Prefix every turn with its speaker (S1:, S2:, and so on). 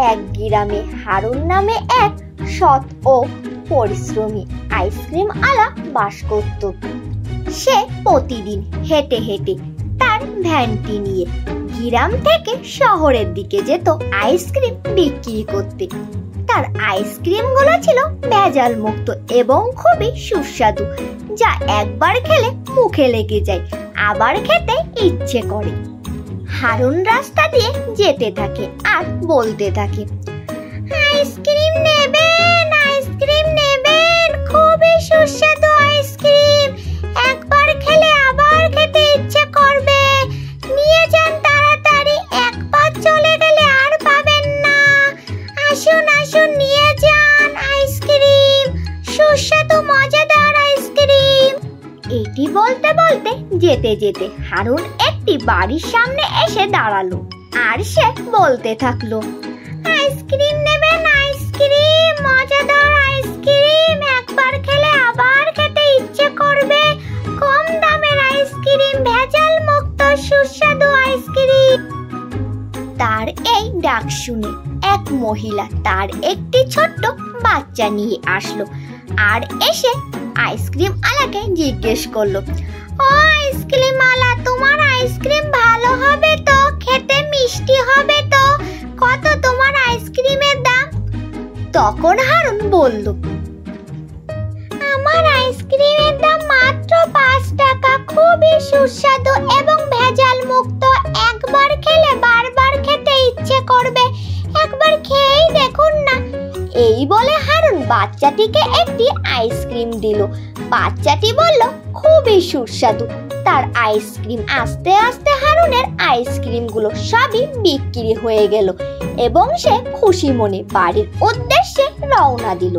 S1: এক গ্রামে হারুন নামে এক সৎ ও পরিশ্রমী আইসক্রিম আলা বাস করত। সে প্রতিদিন হেঁটে হেঁটে তার ভ্যানটি নিয়ে গ্রাম থেকে শহরের দিকে যেত আইসক্রিম বিক্রি করতে। তার আইসক্রিমগুলো ছিল ভেজাল মুক্ত এবং খুবই সুস্বাদু, যা একবার খেলে মুখে লেগে যায়, আবার খেতে ইচ্ছে করে। হারুন রাস্তা দিয়ে যেতে থাকে আর বলতে থাকে, আইসক্রিম নেবেন, আইসক্রিম নেবেন, খুবই সুস্বাদু আইসক্রিম, একবার খেলে আবার খেতে ইচ্ছে করবে, নিয়ে যান তাড়াতাড়ি, একবার চলে গেলে আর পাবেন না, আসুন আসুন নিয়ে যান আইসক্রিম, সুস্বাদু মজাদার আইসক্রিম। এটি বলতে বলতে যেতে যেতে হারুন একটি বাড়ির সামনে এসে দাঁড়ালো আর সে বলতে থাকলো, আইসক্রিম নেবেন, আইসক্রিম, মজাদার আইসক্রিম, একবার খেলে আবার খেতে ইচ্ছে করবে, কম দামের আইসক্রিম, ভেজাল মুক্ত সুস্বাদু আইসক্রিম। তার এই ডাক শুনে এক মহিলা তার একটি ছোট্ট বাচ্চা নিয়ে আসলো আর এসে আইসক্রিম আলাকে জিজ্ঞেস করলো, ও আইসক্রিম আলা, তোমার আইসক্রিম ভালো হবে তো, খেতে মিষ্টি হবে তো, কত তোমার আইসক্রিমের দাম? তখন হারুন বলল, আমার আইসক্রিমের দাম মাত্র 5 টাকা, খুবই সুস্বাদু এবং ভেজাল মুক্ত, একবার খেলে বারবার খেতে ইচ্ছে করবে, একবার খেয়েই দেখুন না। এই বলে হারুন বাচ্চাটিকে একটি আইসক্রিম দিল। বাচ্চাটি বলল, খুবই সুস্বাদু। তার আইসক্রিম আস্তে আস্তে হারুনের আইসক্রিমগুলো সবই বিক্রি হয়ে গেল এবং সে খুশি মনে বাড়ির উদ্দেশ্যে রওনা দিল।